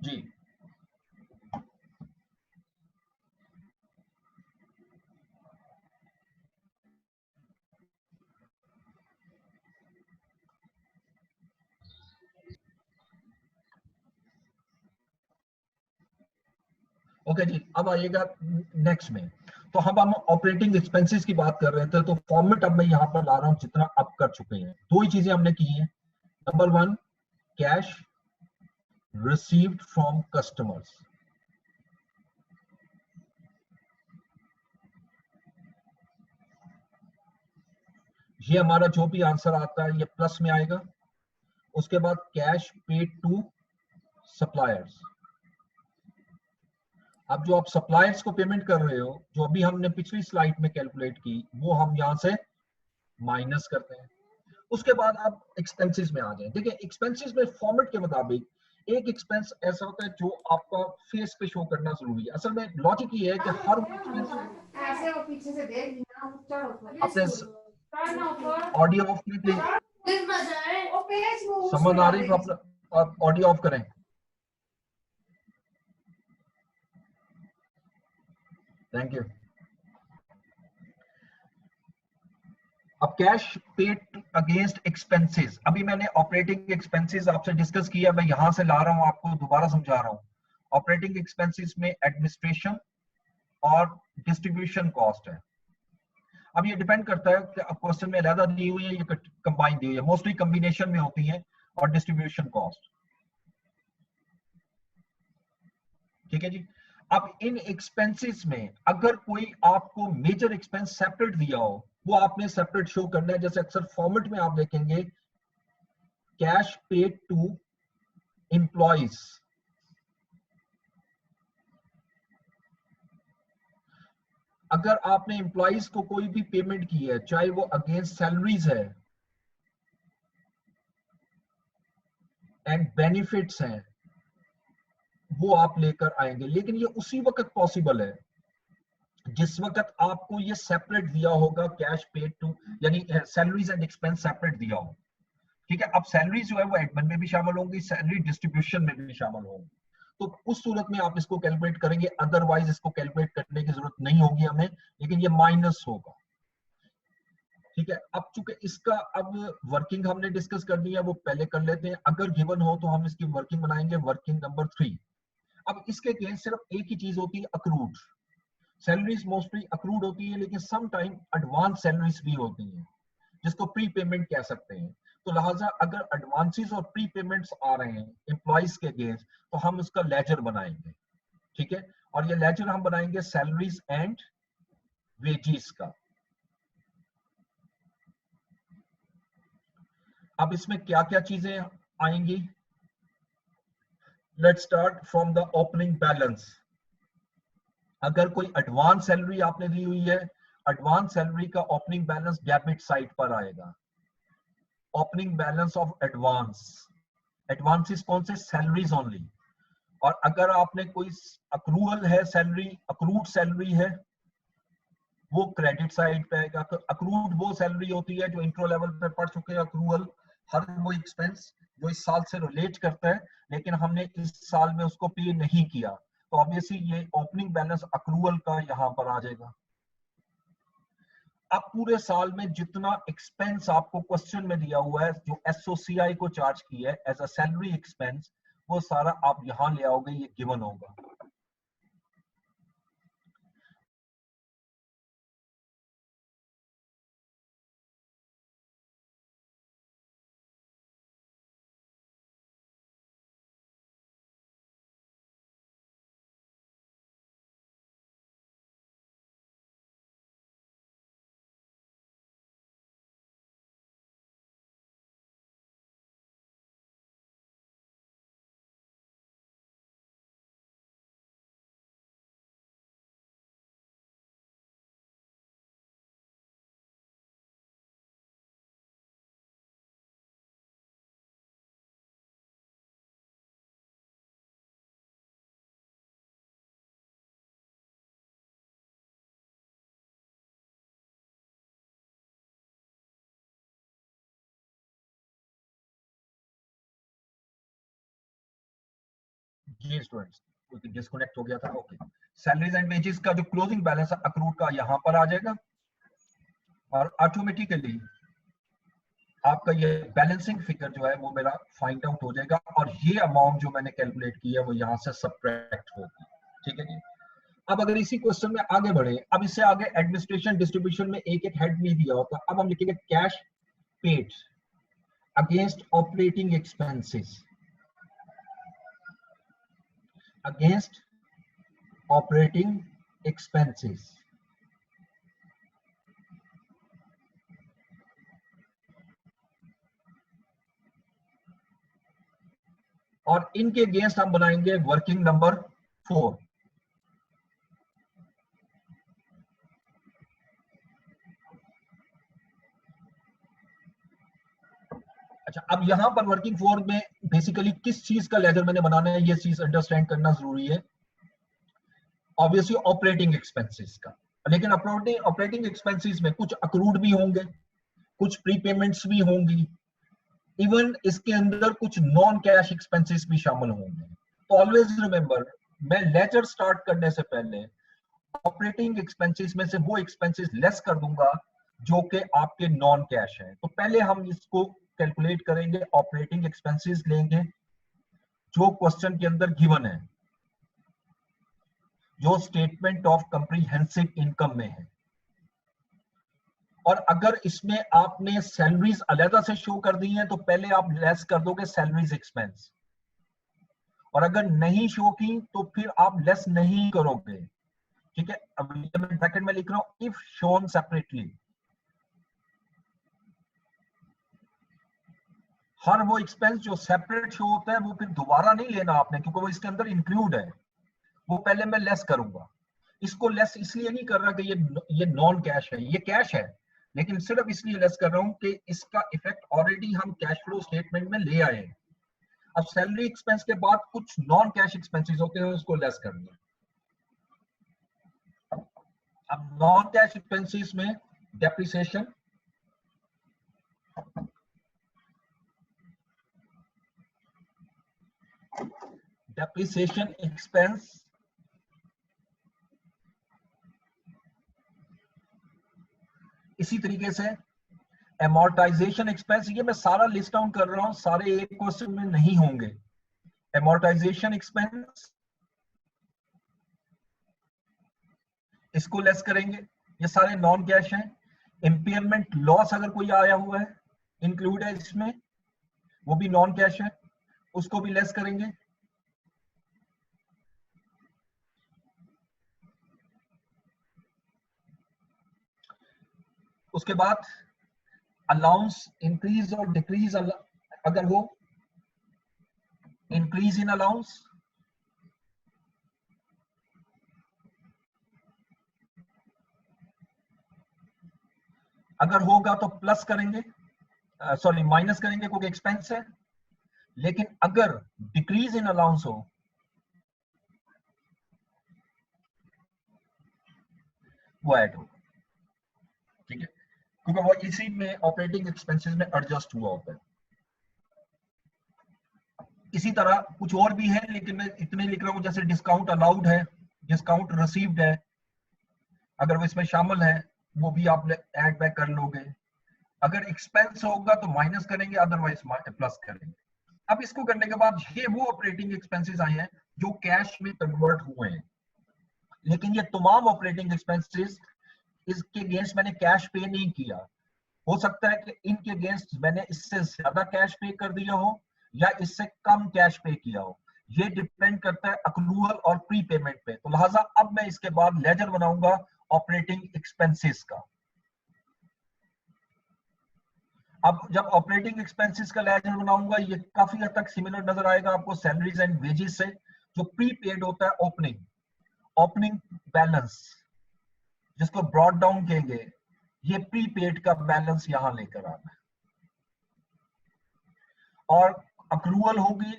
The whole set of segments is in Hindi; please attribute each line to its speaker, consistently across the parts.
Speaker 1: जी। ओके जी, अब आइएगा नेक्स्ट में। तो हम ऑपरेटिंग एक्सपेंसेस की बात कर रहे थे, तो फॉर्मेट अब मैं यहाँ पर ला रहा हूँ जितना अब कर चुके हैं। दो ही चीजें हमने की हैं। Number one, cash received from customers. ये हमारा जो भी आंसर आता है ये प्लस में आएगा। उसके बाद कैश पेड टू सप्लायर्स। अब जो आप सप्लायर्स को पेमेंट कर रहे हो, जो अभी हमने पिछली स्लाइड में कैलकुलेट की, वो हम यहां से माइनस करते हैं। उसके बाद आप एक्सपेंसेस में आ जाए। देखिए, एक्सपेंसेस में फॉर्मेट के मुताबिक एक एक्सपेंस ऐसा होता है जो आपका फेस पे शो करना जरूरी है। असल में लॉजिक ये है कि हर वो एक्सपेंस,
Speaker 2: ऐसे वो पीछे से देख बिना
Speaker 1: अपने
Speaker 2: ऊपर
Speaker 1: ऑडियो ऑफ करें प्लीज।
Speaker 2: गिर ना जाए वो पेज वो उसमें
Speaker 1: समझ आ रही
Speaker 2: डालेगी।
Speaker 1: है? आप ऑडियो ऑफ करें। Thank you. अब कैश पेड अगेंस्ट एक्सपेंसेस, अभी मैंने ऑपरेटिंग एक्सपेंसेस आपसे डिस्कस किया, मैं यहां से ला रहा हूं, आपको दोबारा समझा रहा हूं। ऑपरेटिंग एक्सपेंसेस में एडमिनिस्ट्रेशन और डिस्ट्रीब्यूशन कॉस्ट है। अब ये डिपेंड करता है कि क्वेश्चन में अलग दी हुई है या कंबाइन दी हुई है। मोस्टली कॉम्बिनेशन में होती है। और डिस्ट्रीब्यूशन कॉस्ट, ठीक है जी। अब इन एक्सपेंसेस में अगर कोई आपको मेजर एक्सपेंस सेपरेट दिया हो, वो आपने सेपरेट शो करना है। जैसे अक्सर फॉर्मेट में आप देखेंगे कैश पेड टू एम्प्लॉइज। अगर आपने एम्प्लॉइज को कोई भी पेमेंट की है, चाहे वो अगेंस्ट सैलरीज है एंड बेनिफिट्स हैं, वो आप लेकर आएंगे। लेकिन ये उसी वक्त पॉसिबल है जिस वक्त आपको ये सेपरेट दिया होगा, कैश पेड टू, यानी सैलरीज एंड एक्सपेंस सेपरेट दिया हो। ठीक है, अब सैलरी जो है वो एडमिन में भी शामिल होंगी, सैलरी डिस्ट्रीब्यूशन में भी शामिल होंगी। तो उस सूरत में आप इसको कैलकुलेट करेंगे, अदरवाइज इसको कैलकुलेट करने की जरूरत नहीं होगी हमें, लेकिन ये माइनस होगा। ठीक है, अब चूंकि इसका अब वर्किंग हमने डिस्कस करनी है, वो पहले कर लेते हैं। अगर गिवन हो तो हम इसकी वर्किंग बनाएंगे, वर्किंग नंबर 3। अब इसके केस सिर्फ एक ही चीज होती है, अक्रूड सैलरीज मोस्टली अक्रूड होती है, लेकिन सम टाइम एडवांस सैलरीज भी होती हैं, जिसको प्री पेमेंट कह सकते हैं। तो लिहाजा अगर एडवांसेस और प्री पेमेंट्स आ रहे हैं एम्प्लॉइज के अगेंस्ट, तो हम उसका लेजर बनाएंगे। ठीक है, और ये लेजर हम बनाएंगे सैलरीज एंड वेजेस का। अब इसमें क्या क्या चीजें आएंगी? Let's start from the opening balance. अगर कोई एडवांस सैलरी आपने दी हुई है, एडवांस सैलरी का ओपनिंग बैलेंस डेबिट साइड पर आएगा। Opening balance of advance, advances कौन से? Salaries only. और अगर आपने कोई अक्रूवल है, सैलरी अक्रूड सैलरी है, वो क्रेडिट साइड पे आएगा। तो अक्रूड वो सैलरी होती है जो इंट्रो लेवल पे पढ़ चुके हैं। अक्रूवल हर वो एक्सपेंस जो इस साल से रिलेट करता है, लेकिन हमने इस साल में उसको पे नहीं किया, तो ऑब्वियसली ये ओपनिंग बैलेंस अक्रूवल का यहाँ पर आ जाएगा। अब पूरे साल में जितना एक्सपेंस आपको क्वेश्चन में दिया हुआ है, जो एसओसीआई को चार्ज किया है एज अ सैलरी एक्सपेंस, वो सारा आप यहां ले आओगे, ये गिवन होगा। जी स्टूडेंट्स, क्योंकि डिस्कनेक्ट हो गया था। ओके, सैलरीज एंड वेजेस का जो क्लोजिंग बैलेंस है अक्रूड का यहाँ पर आ जाएगा और ऑटोमेटिकली आपका ये बैलेंसिंग फिगर जो है वो मेरा फाइंड आउट हो जाएगा और ये अमाउंट जो मैंने कैलकुलेट की है वो यहाँ से सबट्रैक्ट होगी। ठीक है जी। अब अगर इसी क्वेश्चन में आगे बढ़े, अब इससे आगे एडमिनिस्ट्रेशन डिस्ट्रीब्यूशन में एक एक हेड नहीं दिया होता, अब हम लिखेंगे cash paid against operating expenses, against operating expenses. और इनके अगेंस्ट हम बनाएंगे वर्किंग नंबर 4। अच्छा, अब यहां पर वर्किंग 4 में बेसिकली किस चीज का लेजर मैंने बनाना है, ये चीज अंडरस्टैंड करना जरूरी है। ऑब्वियसली ऑपरेटिंग एक्सपेंसेस का, लेकिन ऑपरेटिंग एक्सपेंसेस में कुछ अक्रूड भी होंगे, कुछ प्रीपेमेंट्स भी होंगी, इवन इसके अंदर कुछ नॉन कैश एक्सपेंसेस भी शामिल होंगे। तो ऑलवेज रिमेंबर, मैं लेजर स्टार्ट करने से पहले ऑपरेटिंग एक्सपेंसेस में से वो एक्सपेंसेस लेस कर दूंगा जो कि आपके नॉन कैश है। तो पहले हम इसको कैलकुलेट करेंगे, ऑपरेटिंग एक्सपेंसेस लेंगे जो क्वेश्चन के अंदर गिवन है, जो स्टेटमेंट ऑफ कंप्रीहेंसिव इनकम में है। और अगर इसमें आपने सैलरीज अलग से शो कर दी हैं तो पहले आप लेस कर दोगे सैलरीज एक्सपेंस, और अगर नहीं शो की तो फिर आप लेस नहीं करोगे। ठीक है, अब मैं ब्रैकेट में लिख रहा हूं इफ शोन सेपरेटली। हर वो एक्सपेंस जो सेपरेट शो होता है वो फिर दोबारा नहीं लेना आपने, क्योंकि वो इसके अंदर इंक्लूड है, वो पहले मैं लेस करूंगा। इसको लेस इसलिए नहीं कर रहा कि ये नॉन कैश है, ये कैश है, लेकिन सिर्फ इसलिए लेस कर रहा हूं कि इसका इफेक्ट ऑलरेडी हम कैश फ्लो स्टेटमेंट में ले आए हैं। अब सैलरी एक्सपेंस के बाद कुछ नॉन कैश एक्सपेंसेस होते हैं, उसको लेस करना। अब नॉन कैश एक्सपेंसेस में डेप्रिसिएशन, डेप्रिसिएशन एक्सपेंस, इसी तरीके से एमोर्टाइजेशन एक्सपेंस। ये मैं सारा लिस्ट डाउन कर रहा हूं, सारे एक क्वेश्चन में नहीं होंगे। एमोर्टाइजेशन एक्सपेंस, इसको लेस करेंगे, ये सारे नॉन कैश हैं। इंपेयरमेंट लॉस अगर कोई आया हुआ है इंक्लूड है इसमें, वो भी नॉन कैश है, उसको भी लेस करेंगे। उसके बाद अलाउंस इंक्रीज और डिक्रीज अगर हो, इंक्रीज इन अलाउंस, अगर होगा तो प्लस करेंगे, सॉरी माइनस करेंगे क्योंकि एक्सपेंस है। लेकिन अगर डिक्रीज इन अलाउंस हो वो ऐड हो। ठीक है, क्योंकि वो इसी में ऑपरेटिंग एक्सपेंसेस में एडजस्ट हुआ होता है। इसी तरह कुछ और भी है, लेकिन मैं इतने लिख रहा हूं, जैसे डिस्काउंट अलाउड है, डिस्काउंट रिसीव्ड है, अगर वो इसमें शामिल है वो भी आप ऐड बैक कर लोगे। अगर एक्सपेंस होगा तो माइनस करेंगे, अदरवाइज प्लस करेंगे। अब इसको करने के बाद ये वो ऑपरेटिंग एक्सपेंसेस आए हैं जो कैश में कन्वर्ट हुए हैं, लेकिन ये तमाम ऑपरेटिंग एक्सपेंसेस इसके अगेंस्ट मैंने कैश पे नहीं किया। हो सकता है कि इनके अगेंस्ट मैंने इससे ज्यादा कैश पे कर दिया हो या इससे कम कैश पे किया हो, ये डिपेंड करता है अक्रूवल और प्री पेमेंट पे। तो लिहाजा अब मैं इसके बाद लेजर बनाऊंगा ऑपरेटिंग एक्सपेंसेस का। अब जब ऑपरेटिंग एक्सपेंसेस का लेजर बनाऊंगा, ये काफी हद तक सिमिलर नजर आएगा आपको सैलरीज एंड वेजेस से। जो प्री पेड होता है ओपनिंग बैलेंस, जिसको ब्रॉड डाउन कहेंगे, ये प्री पेड का बैलेंस यहां लेकर आना है। और अक्रूवल होगी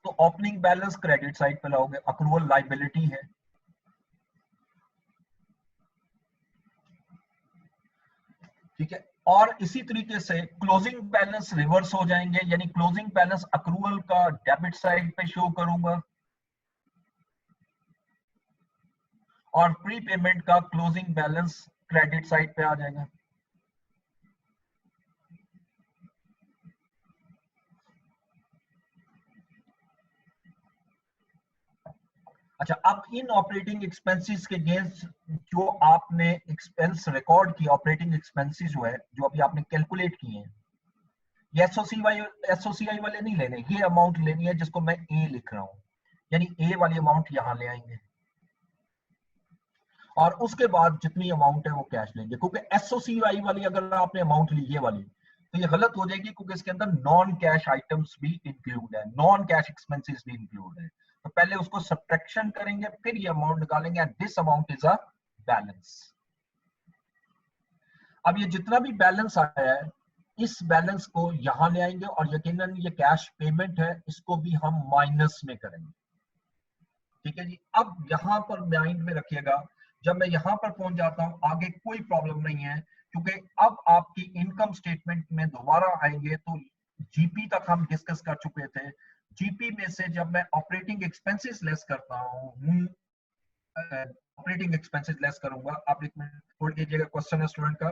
Speaker 1: तो ओपनिंग बैलेंस क्रेडिट साइड पे लाओगे, अक्रूवल लायबिलिटी है। ठीक है, और इसी तरीके से क्लोजिंग बैलेंस रिवर्स हो जाएंगे, यानी क्लोजिंग बैलेंस अक्रूवल का डेबिट साइड पे शो करूंगा और प्री पेमेंट का क्लोजिंग बैलेंस क्रेडिट साइड पे आ जाएगा। अच्छा, अब इन ऑपरेटिंग एक्सपेंसेस के अगेंस्ट जो आपने एक्सपेंस रिकॉर्ड किया, ऑपरेटिंग एक्सपेंसेस जो है जो अभी आपने कैलकुलेट किए हैं, ये एसओसीआई वाले नहीं लेने, ये अमाउंट लेनी है जिसको मैं ए लिख रहा हूं, यानी ए वाली अमाउंट यहां ले आएंगे और उसके बाद जितनी अमाउंट है वो कैश लेंगे, क्योंकि एसओसीआई वाली अगर आपने अमाउंट ली ये वाली तो ये गलत हो जाएगी, क्योंकि इसके अंदर नॉन कैश आइटम्स भी इंक्लूड है, नॉन कैश एक्सपेंसेस भी इंक्लूड है। तो पहले उसको सब्ट्रैक्शन करेंगे, फिर ये अमाउंट निकालेंगे, and this amount is a balance. अब ये जितना भी बैलेंस आया है इस बैलेंस को यहां ले आएंगे और यकीनन ये कैश पेमेंट है, इसको भी हम माइनस में करेंगे। ठीक है जी। अब यहां पर माइंड में रखिएगा, जब मैं यहां पर पहुंच जाता हूं आगे कोई प्रॉब्लम नहीं है, क्योंकि अब आपकी इनकम स्टेटमेंट में दोबारा आएंगे तो जीपी तक हम डिस्कस कर चुके थे। जीपी में से जब मैं ऑपरेटिंग एक्सपेंसेस लेस करता हूं, ऑपरेटिंग एक्सपेंसेस लेस करूंगा, आप एक मिनट होल्ड कीजिएगा, क्वेश्चन है स्टूडेंट का।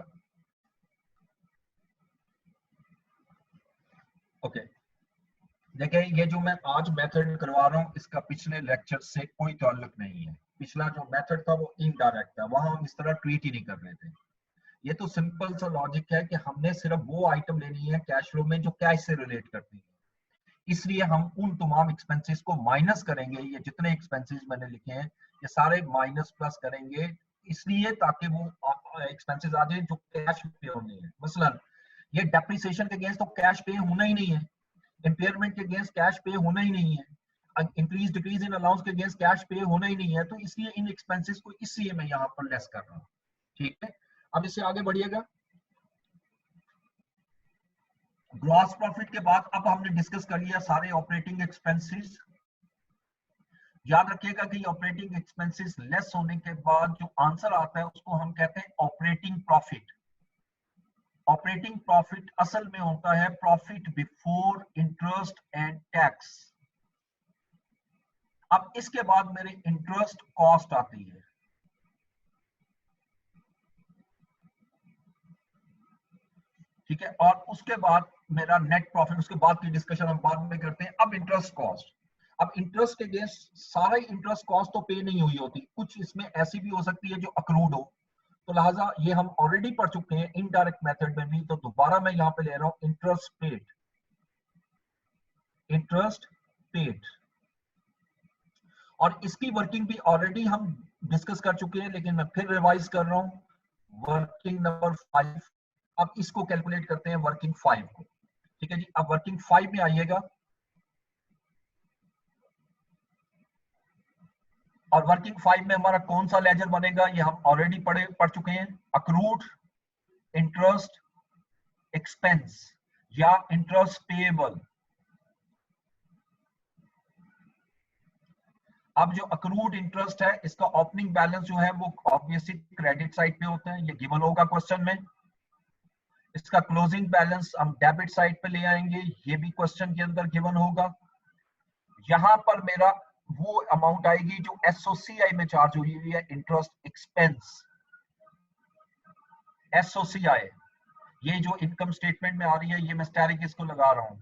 Speaker 1: ओके, देखिए ये जो मैं आज मेथड करवा रहा हूँ इसका पिछले लेक्चर से कोई ताल्लुक नहीं है। पिछला जो मेथड था वो इनडायरेक्ट था, वहां हम इस तरह ट्रीट ही नहीं कर रहे थे। ये तो सिंपल सा लॉजिक है कि हमने सिर्फ वो आइटम लेनी है कैश फ्लो में जो कैश से रिलेट करती है, इसलिए हम उन तमाम एक्सपेंसेस को माइनस करेंगे। ये जितने एक्सपेंसेस मैंने लिखे हैं ये सारे माइनस प्लस करेंगे, इसलिए ताकि वो एक्सपेंसेस आ जाए जो कैश पे होने हैं। मसलन ये डेप्रिसिएशन के अगेंस्ट तो कैश पे होना ही नहीं है, इम्पेयरमेंट के अगेंस्ट कैश पे होना ही नहीं है, इंक्रीज डिक्रीज इन अलाउंस के अगेंस्ट कैश पे होना ही नहीं है, तो इसलिए इन एक्सपेंसेस को इसलिए मैं यहाँ पर लेस कर रहा हूँ। ठीक है, अब इससे आगे बढ़िएगा। ग्रॉस प्रॉफिट के बाद अब हमने डिस्कस कर लिया सारे ऑपरेटिंग एक्सपेंसेस। याद रखिएगा कि ऑपरेटिंग एक्सपेंसेस लेस होने के बाद जो आंसर आता है उसको हम कहते हैं ऑपरेटिंग प्रॉफिट। ऑपरेटिंग प्रॉफिट असल में होता है profit before interest and tax. अब इसके बाद मेरे इंटरेस्ट कॉस्ट आती है, ठीक है, और उसके बाद मेरा नेट प्रॉफिट, उसके बाद की डिस्कशन हम बाद में करते हैं। अब इंटरेस्ट कॉस्ट, अब इंटरेस्ट के अगेंस्ट सारा इंटरेस्ट कॉस्ट तो पे नहीं हुई होती, कुछ इसमें ऐसी भी हो सकती है जो अक्रूड हो, तो लिहाजा ये हम ऑलरेडी पढ़ चुके हैं इनडायरेक्ट मेथड में भी, तो दोबारा मैं यहाँ पे ले रहा हूँ इंटरेस्ट पेड, इंटरेस्ट पेड। और इसकी वर्किंग भी ऑलरेडी हम डिस्कस कर चुके हैं, लेकिन मैं फिर रिवाइज कर रहा हूं। वर्किंग नंबर 5, अब इसको कैलकुलेट करते हैं वर्किंग 5 को। ठीक है जी, अब वर्किंग 5 में आइएगा और वर्किंग 5 में हमारा कौन सा लेजर बनेगा ये हम ऑलरेडी पढ़ चुके हैं, अक्रूड इंटरेस्ट एक्सपेंस या इंटरेस्ट पेएबल। अब जो अक्रूड इंटरेस्ट है इसका ओपनिंग बैलेंस जो है वो ऑब्वियसली क्रेडिट साइड पे होता है, ये गिवन होगा क्वेश्चन में। इसका क्लोजिंग बैलेंस हम डेबिट साइड पे ले आएंगे, ये भी क्वेश्चन के अंदर गिवन होगा। यहां पर मेरा वो अमाउंट आएगी जो एसओसीआई में चार्ज हुई हुई है, इंटरेस्ट एक्सपेंस। एसओसीआई ये जो इनकम स्टेटमेंट में आ रही है, ये मैं स्टेरिक इसको लगा रहा हूं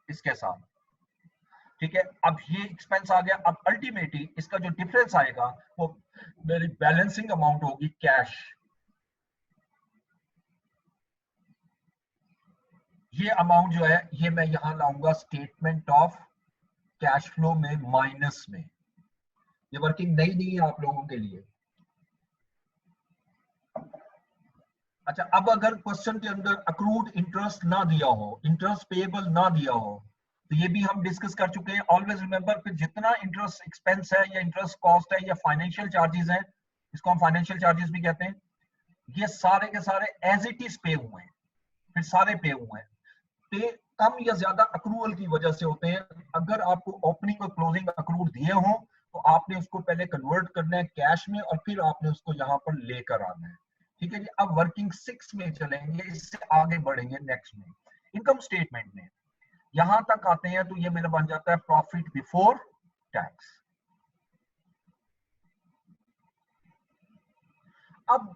Speaker 1: इसके साथ। ठीक है, अब ये एक्सपेंस आ गया। अब अल्टीमेटली इसका जो डिफरेंस आएगा वो मेरी बैलेंसिंग अमाउंट होगी कैश। ये अमाउंट जो है ये मैं यहां लाऊंगा स्टेटमेंट ऑफ कैश फ्लो में माइनस में। ये वर्किंग नहीं है आप लोगों के लिए। अच्छा, अब अगर क्वेश्चन के अंदर अक्रूड इंटरेस्ट ना दिया हो, इंटरेस्ट पेएबल ना दिया हो, तो ये भी हम डिस्कस कर चुके हैं। ऑलवेज रिमेंबर कि जितना इंटरेस्ट एक्सपेंस है या इंटरेस्ट कॉस्ट है या फाइनेंशियल चार्जेस है, इसको हम फाइनेंशियल चार्जेस भी कहते हैं, ये सारे के सारे एज इट इज पे हुए हैं, फिर सारे पे हुए हैं। पे कम या ज्यादा अक्रूवल की वजह से होते हैं। अगर आपको ओपनिंग और क्लोजिंग अक्रूड दिए हों तो आपने उसको पहले कन्वर्ट करना है कैश में और फिर आपने उसको यहाँ पर लेकर आना है। ठीक है जी, अब वर्किंग 6 में चलेंगे, इससे आगे बढ़ेंगे नेक्स्ट में। इनकम स्टेटमेंट में यहां तक आते हैं तो ये मेरा बन जाता है प्रॉफिट बिफोर टैक्स। अब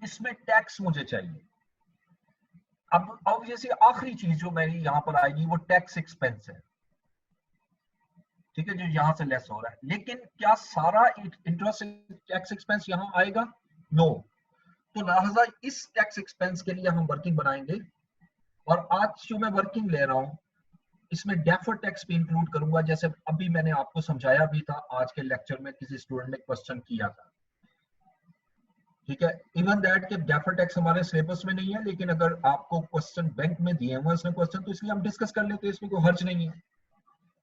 Speaker 1: इसमें टैक्स मुझे चाहिए। अब ऑब्वियसली आखिरी चीज जो मेरी यहां पर आएगी वो टैक्स एक्सपेंस है, ठीक है, जो यहां से लेस हो रहा है। लेकिन क्या सारा इंटरेस्ट टैक्स एक्सपेंस यहां आएगा? नो। तो लिहाजा इस टैक्स एक्सपेंस के लिए हम वर्किंग बनाएंगे, और आज जो मैं वर्किंग ले रहा हूं इसमें डेफर्ड टैक्स भी इंक्लूड करूंगा, जैसे अभी मैंने आपको समझाया भी था आज के लेक्चर में, किसी स्टूडेंट ने क्वेश्चन किया था, ठीक है। इवन दैट के डेफर्ड टैक्स हमारे सिलेबस में नहीं है, लेकिन अगर आपको क्वेश्चन बैंक में दिए हुए इसमें क्वेश्चन, तो इसलिए हम डिस्कस कर लेते हैं, इसमें कोई हर्ज नहीं है।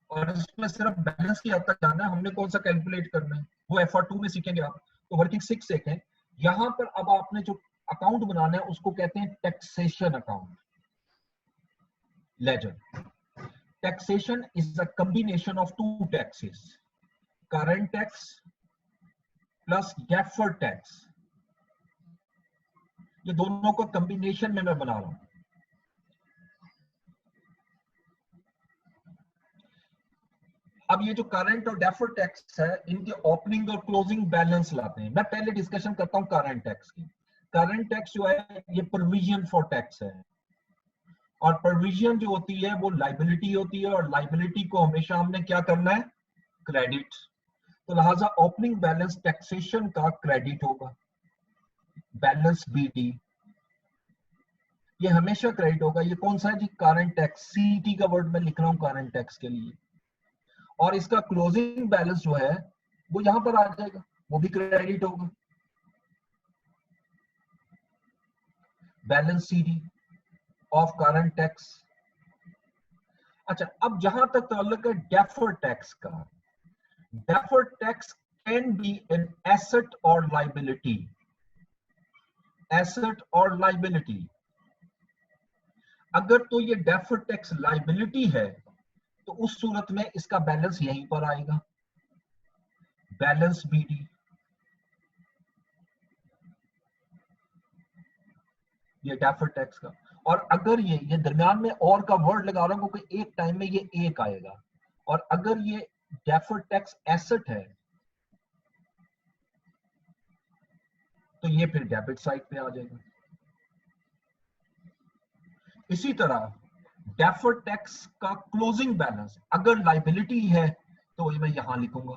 Speaker 1: और इसमें सिर्फ बैलेंस की हद तक जाना है, हमने कौन सा कैलकुलेट करना है वो FR2 में सीखेंगे आप। तो वर्किंग 6 देखें, यहाँ पर अब आपने जो अकाउंट बनाना है उसको कहते हैं taxation account laser. Taxation is a combination of two taxes, current tax plus deferred tax। ये दोनों को कॉम्बिनेशन में मैं बना रहा हूं। अब ये जो करंट और डेफर्ड टैक्स है, इनके ओपनिंग और क्लोजिंग बैलेंस लाते हैं। मैं पहले डिस्कशन करता हूं करंट टैक्स की। करंट टैक्स जो है ये प्रोविजन फॉर टैक्स है, और प्रोविजन जो होती है वो लाइबिलिटी होती है, और लाइबिलिटी को हमेशा हमने क्या करना है? क्रेडिट। तो लिहाजा ओपनिंग बैलेंस टैक्सेशन का क्रेडिट होगा, बैलेंस BD ये हमेशा क्रेडिट होगा। ये कौन सा है जी? Current tax. CT का वर्ड मैं लिख रहा हूं करंट टैक्स के लिए। और इसका क्लोजिंग बैलेंस जो है वो यहां पर आ जाएगा, वो भी क्रेडिट होगा, balance CD of current tax. अच्छा, अब जहां तक ताल्लुक है डेफर्ड टैक्स का, deferred tax can be an asset और लाइबिलिटी। एसेट और लाइबिलिटी, अगर तो ये डेफर्ड टैक्स लाइबिलिटी है तो उस सूरत में इसका बैलेंस यहीं पर आएगा, बैलेंस BD। ये डेफर्ड टैक्स का। और अगर ये दरमियान में और का वर्ड लगा रहा हूं क्योंकि एक टाइम में ये एक आएगा, और अगर ये डेफर्ड टैक्स एसेट है तो ये फिर डेबिट साइड पे आ जाएगा। इसी तरह डेफर्ड टैक्स का क्लोजिंग बैलेंस अगर लाइबिलिटी है तो ये मैं यहां लिखूंगा,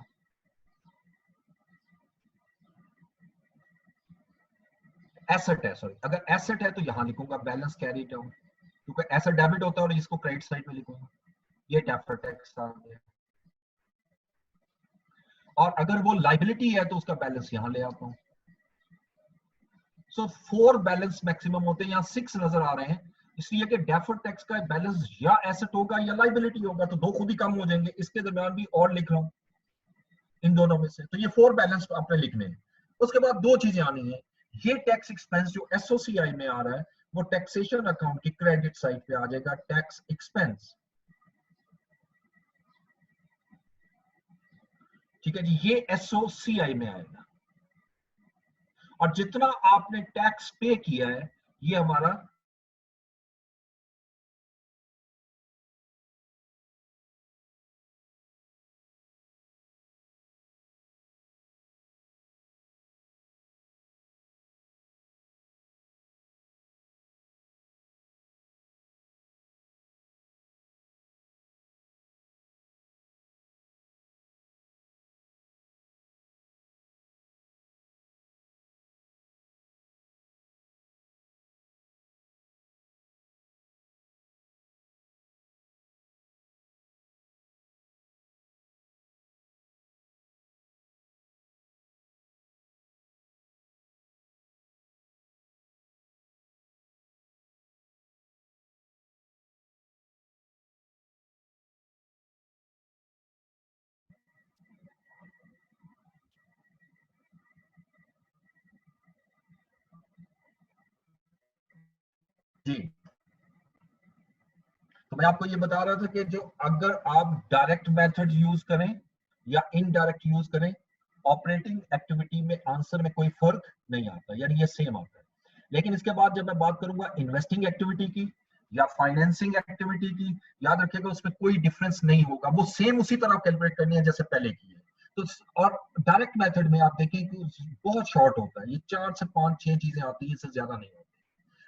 Speaker 1: एसेट है, सॉरी, अगर एसेट है तो यहां लिखूंगा बैलेंस कैरी डाउन, क्योंकि एसेट डेबिट होता है और इसको क्रेडिट साइड में लिखूंगा। ये डेफर्ड टैक्स आ गया। और अगर वो लाइबिलिटी है तो उसका बैलेंस यहां ले आता हूं। सो 4 बैलेंस मैक्सिमम होते हैं, यहां 6 नजर आ रहे हैं, इसलिए कि डेफर्ड टैक्स का बैलेंस या एसेट होगा या लाइबिलिटी होगा, तो दो खुद ही कम हो जाएंगे। इसके दरमियान भी और लिख रहा हूं इन दोनों में से। तो ये 4 बैलेंस आपने लिखने हैं। उसके बाद दो चीजें आनी है, ये टैक्स एक्सपेंस जो SOCI में आ रहा है वो टैक्सेशन अकाउंट की क्रेडिट साइड पे आ जाएगा, टैक्स एक्सपेंस, ठीक है जी। ये SOCI में आएगा, और जितना आपने टैक्स पे किया है ये हमारा जी। तो मैं आपको ये बता रहा था कि जो अगर आप डायरेक्ट मेथड यूज करें या इनडायरेक्ट यूज करें, ऑपरेटिंग एक्टिविटी में आंसर में कोई फर्क नहीं आता, यानी ये सेम आता है। लेकिन इसके बाद जब मैं बात करूंगा इन्वेस्टिंग एक्टिविटी की या फाइनेंसिंग एक्टिविटी की, याद रखिएगा उसमें कोई डिफरेंस नहीं होगा, वो सेम उसी तरह कैलकुलेट करनी है जैसे पहले की है। तो और डायरेक्ट मेथड में आप देखें कि बहुत शॉर्ट होता है, ये 4 से 5-6 चीजें आती हैं, इससे ज्यादा नहीं होती।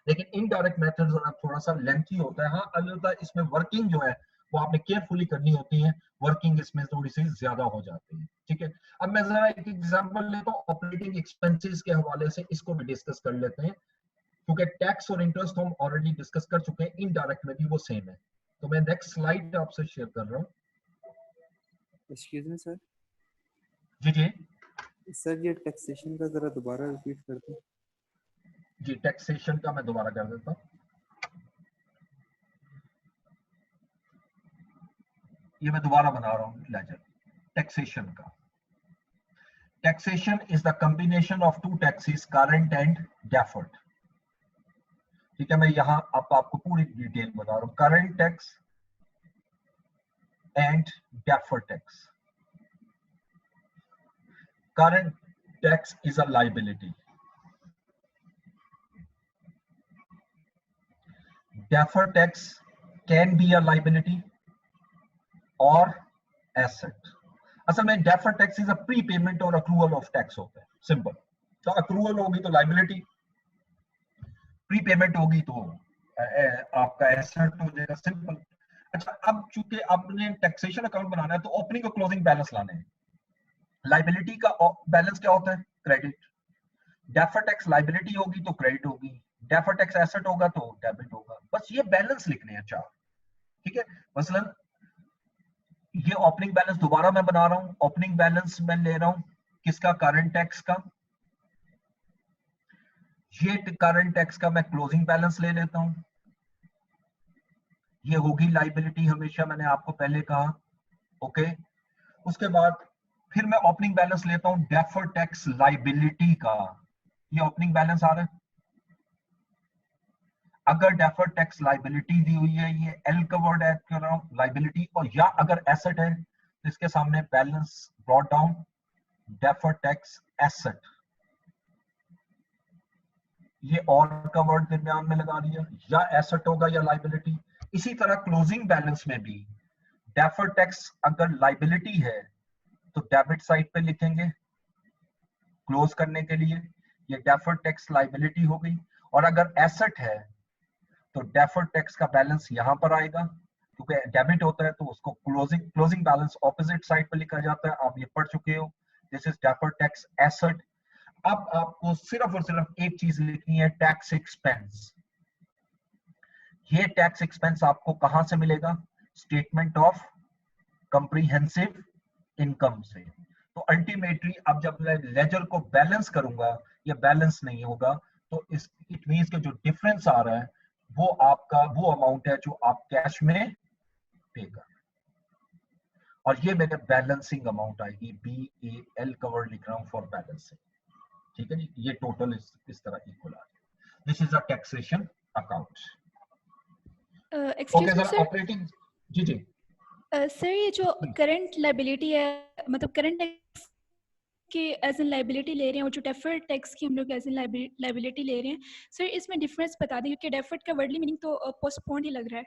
Speaker 1: लेकिन इनडायरेक्ट मेथड थोड़ा सा लेंथी होता है। हाँ, अलबत्ता इसमें वर्किंग जो है वो आपने केयरफुली करनी होती है, वर्किंग इसमें थोड़ी सी ज्यादा हो जाती है। ठीक है, अब मैं जरा एक एग्जांपल लेता हूँ ऑपरेटिंग एक्सपेंसेस के हवाले से, इसको भी डिस्कस कर लेते हैं, क्योंकि टैक्स और इंटरेस्ट हम ऑलरेडी डिस्कस कर चुके हैं, इनडायरेक्ट में भी वो सेम है। तो मैं नेक्स्ट स्लाइड आपसे शेयर कर रहा हूँ।
Speaker 3: Excuse me sir.
Speaker 1: जी जी
Speaker 3: सर ये टैक्सेशन का जरा दोबारा रिपीट कर दें।
Speaker 1: जी, टैक्सेशन का मैं दोबारा कर देता हूँ। ये मैं दोबारा बना रहा हूँ लेजर टैक्सेशन का। Taxation is the combination of two taxes, current and deferred. ठीक है, मैं यहाँ आपको पूरी डिटेल बता रहा हूँ। Current tax and deferred tax. Current tax is a liability, deferred tax can be a liability or asset. असल में deferred tax is a prepayment or accrual of tax होता है, सिंपल। तो accrual होगी तो liability, prepayment होगी तो आपका asset हो जाएगा, सिंपल। अच्छा, अब चूंकि आपने टैक्सेशन अकाउंट बनाना है तो ओपनिंग और क्लोजिंग बैलेंस लाने हैं। लाइबिलिटी का बैलेंस क्या होता है? क्रेडिट। डेफर्ड टैक्स लाइबिलिटी होगी तो क्रेडिट होगी, डेफर्ड टैक्स एसेट होगा तो डेबिट होगा। बस ये बैलेंस लिखने हैं 4। ठीक है, मसलन ये ओपनिंग बैलेंस दोबारा मैं बना रहा हूं। ओपनिंग बैलेंस मैं ले रहा हूं किसका? करंट टैक्स का। ये करंट टैक्स का मैं क्लोजिंग बैलेंस ले लेता हूं। ये होगी लाइबिलिटी हमेशा, मैंने आपको पहले कहा। ओके, उसके बाद फिर मैं ओपनिंग बैलेंस लेता हूं डेफर्ड टैक्स लाइबिलिटी का। ये ओपनिंग बैलेंस आ रहा है। अगर डेफर्ड टैक्स लाइबिलिटी दी हुई है, ये एल का वर्ड ऐड कर रहा हूं, लाइबिलिटी, और या अगर एसेट है तो इसके सामने balance brought down deferred tax asset. ये और का वर्ड दरमियान में लगा दिया, या एसेट होगा या लाइबिलिटी। इसी तरह क्लोजिंग बैलेंस में भी डेफर्ड टैक्स अगर लाइबिलिटी है तो डेबिट साइड पे लिखेंगे क्लोज करने के लिए, ये डेफर्ड टैक्स लाइबिलिटी हो गई। और अगर एसेट है तो डेफर्ड टैक्स का बैलेंस यहां पर आएगा, क्योंकि डेबिट होता है तो उसको क्लोजिंग बैलेंस ऑपोजिट साइड पर लिखा जाता है। आप ये पढ़ चुके हो, this is deferred tax asset. अब आपको सिर्फ और सिर्फ एक चीज लिखनी है, टैक्स एक्सपेंस। ये टैक्स एक्सपेंस आपको कहां से मिलेगा? स्टेटमेंट ऑफ कंप्रीहेंसिव इनकम से। तो अल्टीमेटली अब जब मैं लेजर को बैलेंस करूंगा, ये बैलेंस नहीं होगा, तो इस इट मींस के जो डिफरेंस आ रहा है वो आपका वो अमाउंट है जो आप कैश में पे कर, और ये मेरे बैलेंसिंग अमाउंट आएगी, BAL कवर लिख रहा हूं फॉर बैलेंसिंग। ठीक है जी, ये टोटल इस तरह इक्वल आ जाए। This is a taxation account. Okay sir, operating. जी जी
Speaker 4: सर, ये जो करंट लाइबिलिटी है, मतलब करंट टैक्स की एज एन लाइबिलिटी ले रहे हैं और जो डेफर्ड टैक्स की हम लोग एज एन लाइबिलिटी ले रहे हैं, सर इसमें डिफरेंस बता दें, क्योंकि डेफर्ड का वर्डली मीनिंग तो पोस्टपोन्ड ही लग रहा है।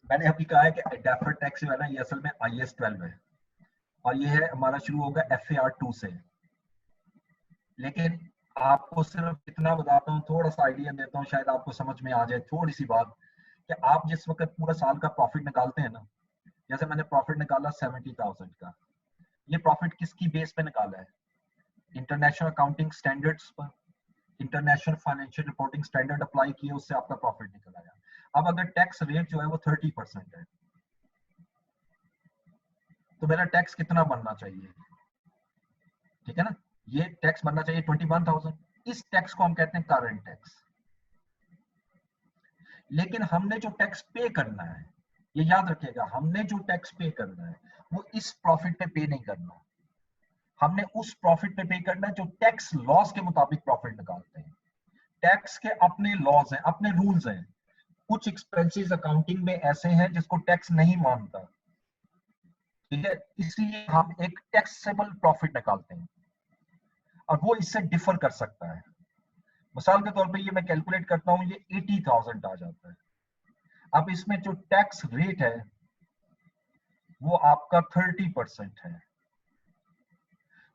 Speaker 1: मैंने अभी कहा है कि डेफर्ड टैक्स जो है ना, ये असल में IAS 12 है, और ये है हमारा शुरू होगा FAR 2 से। लेकिन आपको सिर्फ इतना बताता हूँ, थोड़ा सा आइडिया देता हूँ, शायद आपको समझ में आ जाए थोड़ी सी बात, कि आप जिस वक्त पूरा साल का प्रॉफिट निकालते हैं ना, जैसे मैंने प्रॉफिट निकाला 70,000 का, ये प्रॉफिट किसकी बेस पे निकाला है? इंटरनेशनल अकाउंटिंग स्टैंडर्ड्स पर, international financial reporting standard apply किए, उससे आपका प्रॉफिट निकल आया। अब अगर टैक्स रेट जो है वो 30% है, तो मेरा टैक्स कितना बनना चाहिए? ठीक है ना, ये टैक्स बनना चाहिए 21,000। इस टैक्स को हम कहते हैं करंट टैक्स। लेकिन हमने जो टैक्स पे करना है, ये याद रखिएगा, हमने जो टैक्स पे करना है वो इस प्रॉफिट पे पे नहीं करना, हमने उस प्रॉफिट पे पे करना है जो टैक्स लॉस के मुताबिक प्रॉफिट निकालते हैं। टैक्स के अपने लॉज हैं, अपने रूल्स हैं। कुछ एक्सपेंसेस अकाउंटिंग में ऐसे हैं जिसको टैक्स नहीं मानता, ठीक है, इसलिए हम एक टैक्सेबल प्रॉफिट निकालते हैं, और वो इससे डिफर कर सकता है। मिसाल के तौर पे ये मैं कैलकुलेट करता हूं, ये 80,000 आ जाता है। अब इसमें जो टैक्स रेट है वो आपका 30% है,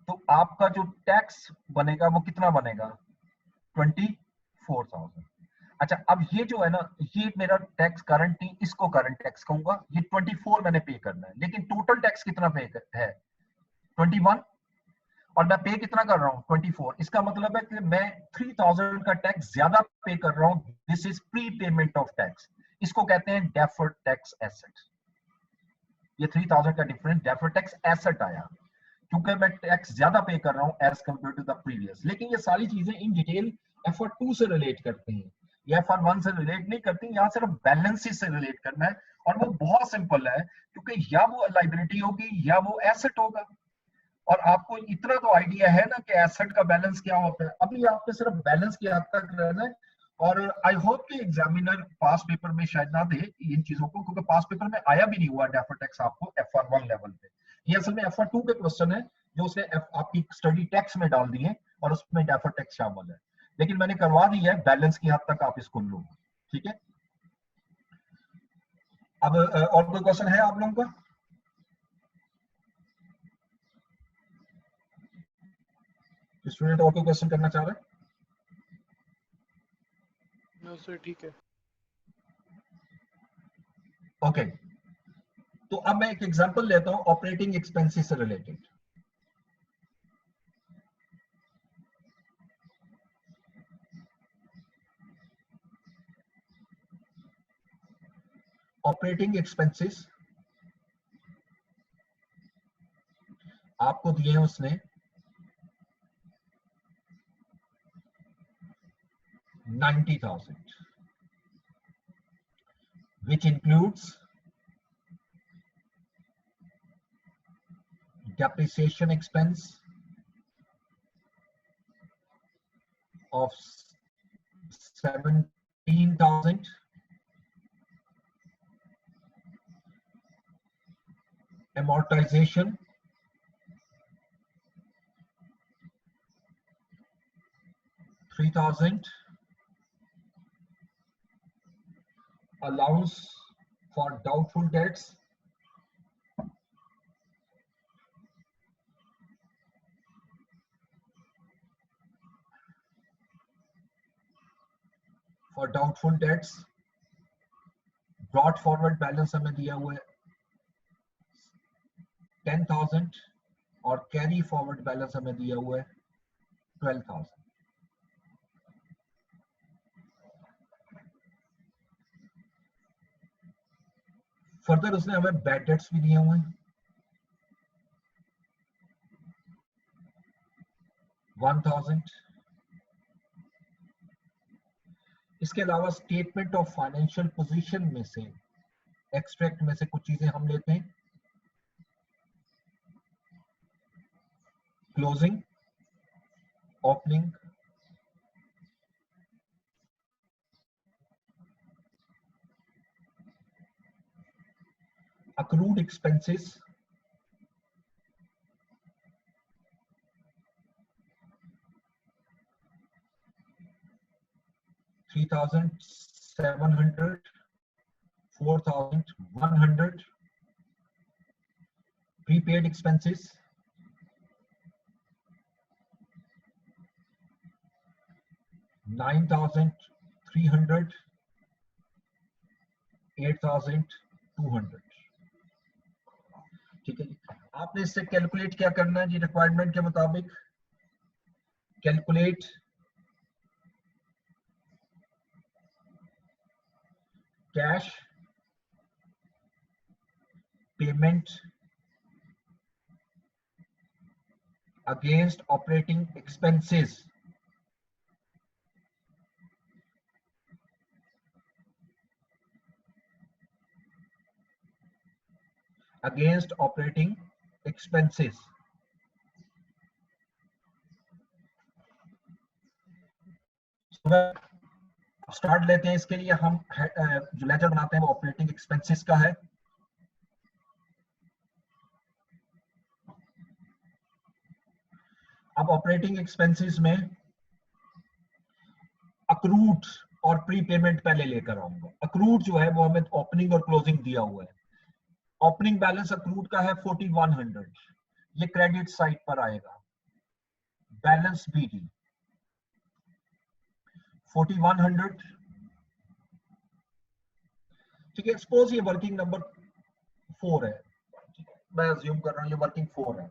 Speaker 1: तो आपका जो टैक्स बनेगा वो कितना बनेगा? 24,000। अच्छा, अब ये जो है ना, ये मेरा टैक्स करंट नहीं, इसको करंट टैक्स कहूंगा। ये 24 मैंने पे करना है, लेकिन टोटल टैक्स कितना पे है? 21। और मैं पे कितना कर रहा हूँ? 24। इसका मतलब है कि मैं 3000 का टैक्स ज्यादा पे कर रहा हूँ। This is pre payment of tax. इसको कहते हैं डेफर्ड टैक्स एसेट। ये 3000 का डिफरेंस डेफर्ड टैक्स एसेट आया, क्योंकि मैं टैक्स ज्यादा पे कर रहा हूँ as compare to the previous. लेकिन ये सारी चीजें इन डिटेल FR2 से रिलेट करती हैं, ये FR1 से रिलेट नहीं करती। यहाँ सिर्फ बैलेंस शीट से रिलेट करना है, और वो बहुत सिंपल है, क्योंकि या वो लाइबिलिटी होगी या वो एसेट होगा। और आपको इतना तो आइडिया है ना कि एसेट का बैलेंस क्या होता है। अभी आपको सिर्फ बैलेंस की हद तक रहना है, और आई होप कि एग्जामिनर पास पेपर में शायद ना दे इन चीजों को, क्योंकि पास पेपर में आया भी नहीं हुआ डेफर्ड टैक्स आपको FR1 लेवल पे। ये असल में FR2 के क्वेश्चन है जो उसने आपकी स्टडी टैक्स में डाल दिए, और उसमें डेफर्ड टैक्स शामिल है। लेकिन मैंने करवा दी है, बैलेंस की हद तक आप इसको लो, ठीक है। अब और कोई क्वेश्चन है आप लोगों का? स्टूडेंट और कोई क्वेश्चन करना चाह रहे हैं?
Speaker 5: नो सर, ठीक है।
Speaker 1: ओके, तो अब मैं एक एग्जांपल लेता हूं ऑपरेटिंग एक्सपेंसेस से रिलेटेड। ऑपरेटिंग एक्सपेंसेस आपको दिए हैं उसने 90,000, which includes depreciation expense of 17,000, amortization $3,000, allowance for doubtful debts brought forward balance हमें दिया हुआ है 10,000, और कैरी फॉरवर्ड बैलेंस हमें दिया हुआ है 12,000। फर्दर उसने हमें बैड डेट्स भी दिए हुए हैं 1,000। इसके अलावा स्टेटमेंट ऑफ फाइनेंशियल पोजीशन में से एक्सट्रैक्ट में से कुछ चीजें हम लेते हैं। Closing, opening, accrued expenses, $3,700, $4,100, prepaid expenses, $9,300, $8,200। ठीक है जी, आपने इससे कैलकुलेट क्या करना है जी? रिक्वायरमेंट के मुताबिक calculate cash payment against operating expenses against operating expenses। Start लेते हैं। इसके लिए हम जो लेजर बनाते हैं वो ऑपरेटिंग एक्सपेंसेस का है। अब ऑपरेटिंग एक्सपेंसेस में अक्रूड और प्री पेमेंट पहले लेकर आऊंगा। अक्रूड जो है वो हमें ओपनिंग और क्लोजिंग दिया हुआ है। ओपनिंग बैलेंस अक्रूड का है 4100, ये क्रेडिट साइड पर आएगा। बैलेंस बीडी 4100, ठीक है। सपोज ये वर्किंग नंबर 4 है, मैं अज्यूम कर रहा हूं ये वर्किंग 4 है,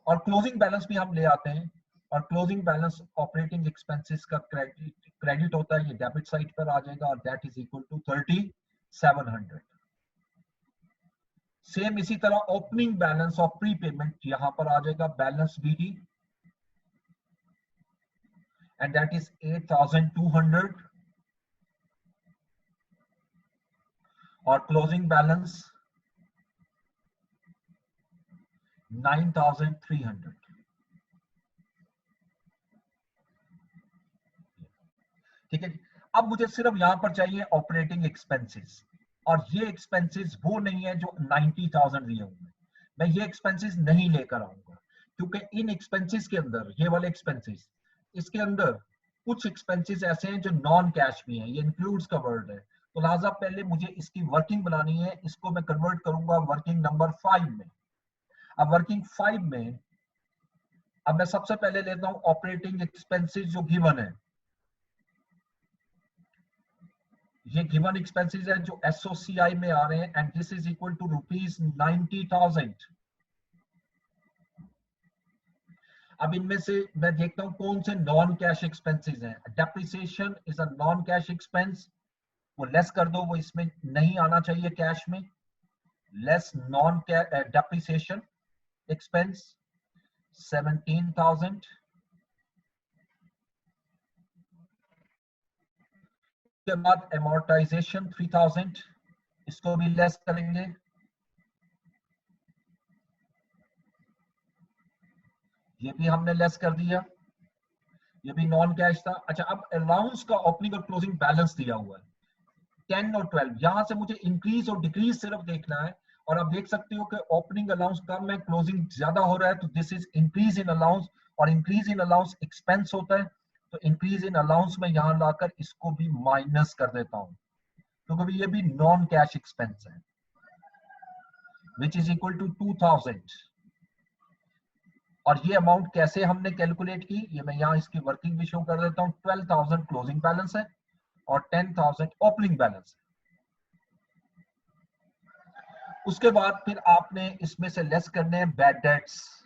Speaker 1: और क्लोजिंग बैलेंस भी हम ले आते हैं, और क्लोजिंग बैलेंस ऑपरेटिंग एक्सपेंसेस का क्रेडिट होता है, ये डेबिट साइड पर आ जाएगा, और that is equal to 3700। Same इसी तरह opening balance of prepayment यहां पर आ जाएगा, balance BD, and that is 8200, और क्लोजिंग बैलेंस 9300। ठीक है। अब मुझे सिर्फ यहां पर चाहिए ऑपरेटिंग एक्सपेंसेस, और ये एक्सपेंसेस वो नहीं है जो 90,000 दिए हुए हैं, मैं ये एक्सपेंसेस नहीं लेकर आऊंगा, क्योंकि इन एक्सपेंसेस के अंदर, ये वाले एक्सपेंसेस, इसके अंदर कुछ एक्सपेंसेस ऐसे हैं जो नॉन कैश भी हैं, ये इंक्लूड्स का वर्ड है, तो लिहाजा पहले मुझे इसकी वर्किंग बनानी है, इसको मैं कन्वर्ट करूंगा वर्किंग नंबर 5 में। अब वर्किंग 5 में अब मैं सबसे पहले लेता हूं ऑपरेटिंग एक्सपेंसेस जो गिवन है, ये गिवन एक्सपेंसेस है जो एसओसीआई में आ रहे हैं, and this is equal to ₹90,000। अब इनमें से मैं देखता हूं कौन से नॉन कैश एक्सपेंसेस हैं। Depreciation is a non cash expense, वो लेस कर दो, वो इसमें नहीं आना चाहिए कैश में। Less non depreciation expense 17,000। के बाद एमोर्टाइजेशन 3000, इसको भी लेस करेंगे। ये भी हमने लेस कर दिया, ये भी नॉन कैश था। अच्छा, अब अलाउंस का ओपनिंग और क्लोजिंग बैलेंस दिया हुआ है 10 और 12, यहां से मुझे इंक्रीज और डिक्रीज सिर्फ देखना है, और आप देख सकते हो कि ओपनिंग अलाउंस कम है, क्लोजिंग ज्यादा हो रहा है, तो this is increase in allowance, और इंक्रीज इन अलाउंस एक्सपेंस होता है, तो इंक्रीज इन अलाउंस में यहां लाकर इसको भी माइनस कर देता हूं, क्योंकि ये भी नॉन कैश एक्सपेंस है, विच इज इक्वल टू 2000। और ये अमाउंट कैसे हमने कैलकुलेट की, ये मैं यहाँ इसकी वर्किंग भी शो कर देता हूँ। 12,000 क्लोजिंग बैलेंस है और 10,000 ओपनिंग बैलेंस है। उसके बाद फिर आपने इसमें से लेस करने हैं बैड डेट्स,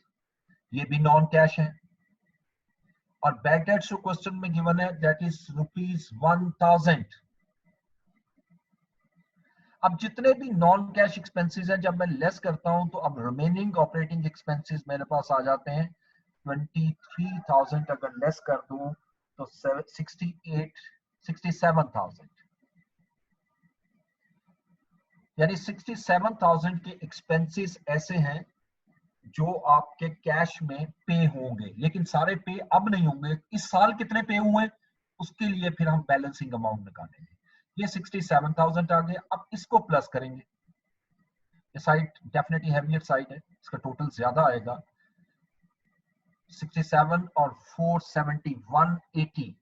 Speaker 1: ये भी नॉन कैश है, और बैड डेट्स जो क्वेश्चन में गिवन है दैट इज ₹1,000। अब जितने भी नॉन कैश एक्सपेंसेस हैं जब मैं लेस करता हूं तो अब रिमेनिंग ऑपरेटिंग एक्सपेंसेस मेरे पास आ जाते हैं 23,000। अगर लेस कर दूं तो 67,000, यानी 67,000 के एक्सपेंसेस ऐसे हैं जो आपके कैश में पे होंगे, लेकिन सारे पे अब नहीं होंगे। इस साल कितने पे हुए उसके लिए फिर हम बैलेंसिंग अमाउंट निकालेंगे। ये 67,000 आ गया। अब इसको प्लस करेंगे, ये साइड डेफिनेटली हैवियर साइड है, इसका टोटल ज्यादा आएगा। 67 और 470 180,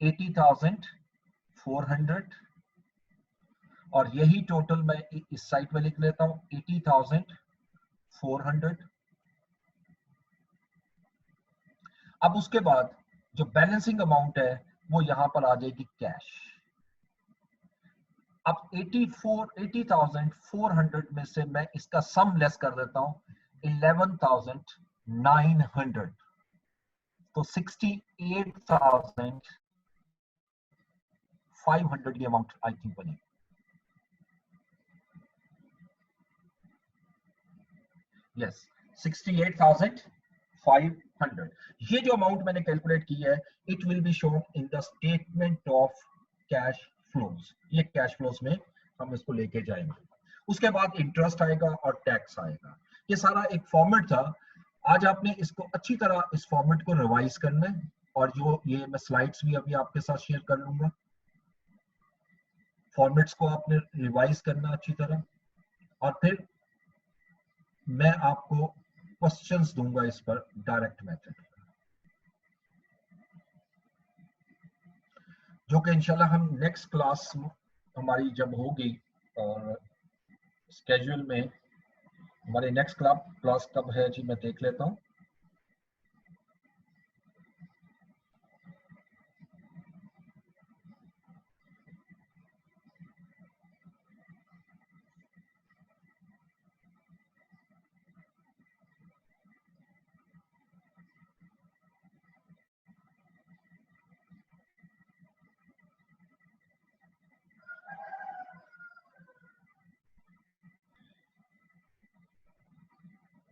Speaker 1: 80,400, और यही टोटल मैं इस साइड में लिख लेता हूं 80,400। अब उसके बाद जो बैलेंसिंग अमाउंट है वो यहां पर आ जाएगी कैश। अब 80,400 में से मैं इसका सम लेस कर देता हूं 11,900, तो 68,500 की अमाउंट आई थिंक बनी। यस, 68,500। ये जो अमाउंट मैंने कैलकुलेट की है it will be shown in the statement of cash flows. ये कैश फ्लोज में हम इसको लेके जाएंगे। उसके बाद इंटरेस्ट आएगा और टैक्स आएगा। ये सारा एक फॉर्मेट था। आज आपने इसको अच्छी तरह इस फॉर्मेट को रिवाइज करना है, और जो ये मैं स्लाइड्स भी अभी आपके साथ शेयर कर लूंगा। फॉर्मेट्स को आपने रिवाइज करना अच्छी तरह, और फिर मैं आपको क्वेश्चंस दूंगा इस पर डायरेक्ट मेथड, जो कि इंशाल्लाह हम नेक्स्ट क्लास हमारी जब होगी और स्केड्यूल में हमारी नेक्स्ट क्लास कब है जी, मैं देख लेता हूँ।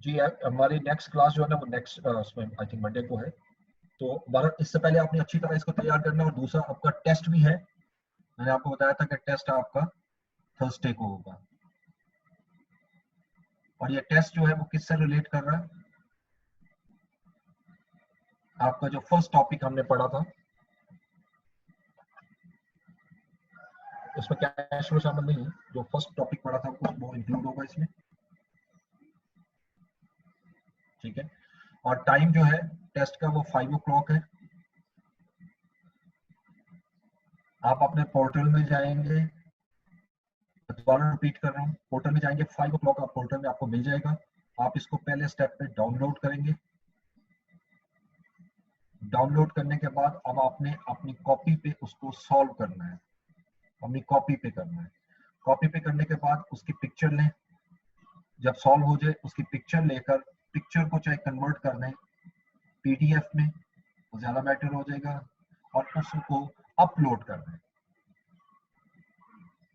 Speaker 1: जी हमारी नेक्स्ट क्लास जो है ना वो नेक्स्ट उसमें आई थिंक मंडे को है। तो हमारा इससे पहले आपने अच्छी तरह इसको तैयार करना है। और दूसरा आपका टेस्ट भी है, मैंने आपको बताया था कि टेस्ट आपका थर्सडे को होगा। और ये टेस्ट जो है वो किससे रिलेट कर रहा है, आपका जो फर्स्ट टॉपिक हमने पढ़ा था उसमें कैश फ्लो शामिल नहीं है। जो फर्स्ट टॉपिक पढ़ा था वो इंक्लूड होगा इसमें, ठीक है। और टाइम जो है टेस्ट का वो 5 o'clock है। आप अपने पोर्टल में जाएंगे, दोबारा रिपीट कर रहा हूँ, पोर्टल में जाएंगे 5 o'clock आप पोर्टल में आपको मिल जाएगा। आप इसको पहले स्टेप पे डाउनलोड करेंगे। डाउनलोड करने के बाद अब आपने अपनी कॉपी पे उसको सॉल्व करना है, अपनी कॉपी पे करना है। कॉपी पे करने के बाद उसकी पिक्चर लें। जब सॉल्व हो जाए उसकी पिक्चर लेकर, पिक्चर को चाहे कन्वर्ट कर दें पीडीएफ में, तो ज्यादा बेटर हो जाएगा। और उसको अपलोड कर दें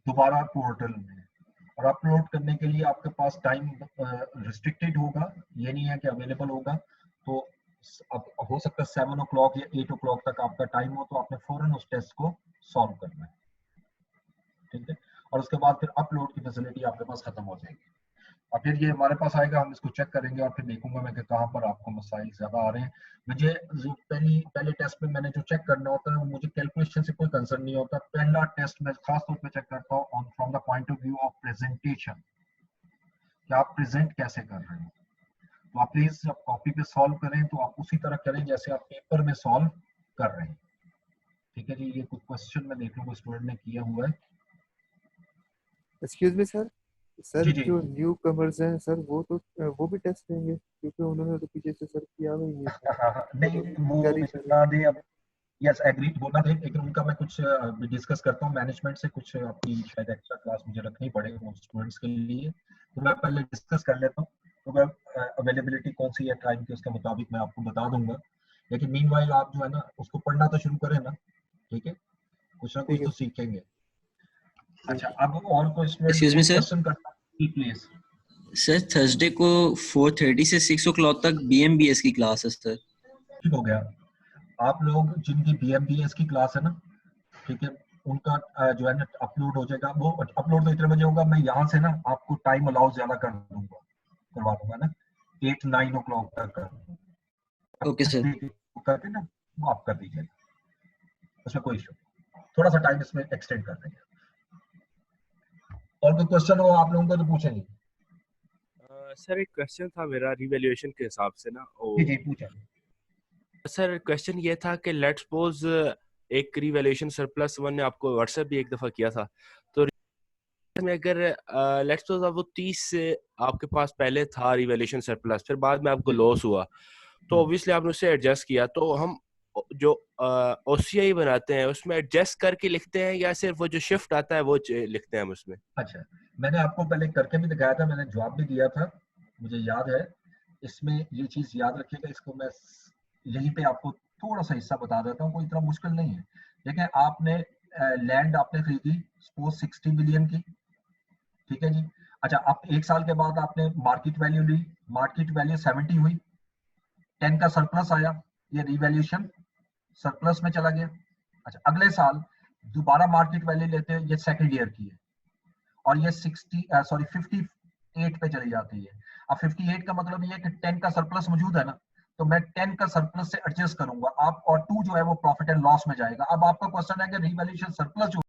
Speaker 1: दोबारा पोर्टल में। और अपलोड करने के लिए आपके पास टाइम रिस्ट्रिक्टेड होगा, ये नहीं है कि अवेलेबल होगा। तो अब हो सकता है 7 o'clock या 8 o'clock तक आपका टाइम हो, तो आपने फौरन उस टेस्ट को सॉल्व करना है, ठीक है। और उसके बाद फिर अपलोड की फैसिलिटी आपके पास खत्म हो जाएगी। और फिर ये हमारे पास आएगा, हम इसको चेक करेंगे और फिर देखूंगा मैं कि कहाँ पर आपको मसाइल ज्यादा आ रहे हैं। मुझे जो पहले टेस्ट में मैंने जो चेक करना होता है, मुझे कैलकुलेशन से कोई कंसर्न नहीं होता। पहला टेस्ट मैं खास तौर पे चेक करता हूँ from the point of view of presentation, कि आप प्रेजेंट कैसे कर रहे हैं। तो आप प्लीज जब कॉपी पे सॉल्व करें तो आप उसी तरह करें जैसे आप पेपर में सॉल्व कर रहे हैं, ठीक है जी। ये कुछ क्वेश्चन मैं देख लूँ स्टूडेंट ने किया हुआ है।
Speaker 3: एक्सक्यूज मी सर,
Speaker 1: जी जी
Speaker 3: जो न्यू कमर्स हैं सर वो भी टेस्ट देंगे, क्योंकि उन्होंने तो पीछे से सर किया हुआ ही नहीं था।
Speaker 1: नहीं वो
Speaker 3: तैयारी कर रहे
Speaker 1: बता दें अब। यस एग्री होना थे, लेकिन उनका मैं कुछ डिस्कस करता हूँ मैनेजमेंट से। कुछ आपकी शायद एक्स्ट्रा क्लास मुझे रखनी पड़ेगी उन स्टूडेंट्स के लिए, तो मैं पहले डिस्कस कर लेता हूँ। तो मैं अवेलेबिलिटी कौन सी है टाइम की, उसके मुताबिक मैं आपको बता दूंगा। लेकिन मीनवाइल आप जो है ना उसको पढ़ना तो शुरू करें ना, ठीक है, कुछ ना कुछ
Speaker 3: ठीक है
Speaker 1: तो सीखेंगे।
Speaker 3: ठीक
Speaker 1: अच्छा,
Speaker 3: है।
Speaker 1: अब और कोई स्टूडेंट
Speaker 6: एक्सक्यूज मी
Speaker 1: कोई
Speaker 6: सर,
Speaker 1: क्वेश्चन करता है प्लीज।
Speaker 6: सर थर्सडे को 4:30 से 6 o'clock तक BMBS की क्लास है सर।
Speaker 1: ठीक हो गया। आप लोग जिनकी BMBS की क्लास है ना, ठीक है, उनका जो है ना अपलोड हो जाएगा। वो अपलोड तो इतने बजे होगा, मैं यहाँ से ना आपको टाइम अलाउ ज्यादा कर दूंगा, करवा दूंगा ना 8-9 o'clock तक कर दूंगा।
Speaker 6: Okay sir.
Speaker 1: करके ना वो आप कर दीजिएगा, उसमें कोई इशू, थोड़ा सा टाइम इसमें एक्सटेंड कर देंगे। और कोई क्वेश्चन हो आप लोगों को तो पूछेंगे।
Speaker 7: सर एक क्वेश्चन था मेरा रिवैल्यूएशन के हिसाब से ना।
Speaker 1: जी जी पूछें।
Speaker 7: सर क्वेश्चन ये था कि लेट्स सपोज एक रिवैल्यूएशन सरप्लस वन ने आपको व्हाट्सएप भी एक दफ़ा किया था, तो में अगर लेट्स सपोज अब वो 30 से आपके पास पहले था रिवैल्यूएशन सरप्लस, फिर बाद में आपको लॉस हुआ, तो ऑब्वियसली आपने उससे एडजस्ट किया। तो हम जो OCI बनाते हैं उसमें एडजस्ट करके लिखते हैं या सिर्फ वो जो शिफ्ट आता है वो लिखते हैं हम उसमें?
Speaker 1: अच्छा, मैंने आपको पहले करके भी दिखाया था, मैंने जवाब भी दिया था, मुझे याद है। इसमें ये चीज याद रखिएगा, इसको मैं यहीं पे आपको थोड़ा सा हिस्सा बता देता हूँ, कोई इतना मुश्किल नहीं है। देखिए आपने लैंड आपने खरीदी सपोज 60 मिलियन की, ठीक है जी। अच्छा, अब 1 साल के बाद आपने मार्केट वैल्यू ली, मार्केट वैल्यू 70 हुई, 10 का सरप्लस आया, ये रिवैल्यूएशन सरप्लस में चला गया। अच्छा, अगले साल दोबारा मार्केट वैल्यू लेते हैं, ये सेकंड ईयर की है, और ये 58 पे चली जाती है। अब 58 का मतलब ये है कि 10 का सरप्लस मौजूद है ना, तो मैं 10 का सरप्लस से एडजस्ट करूंगा आप, और 2 जो है वो प्रॉफिट एंड लॉस में जाएगा। अब आपका क्वेश्चन है कि रिवैल्यूएशन सरप्लस जो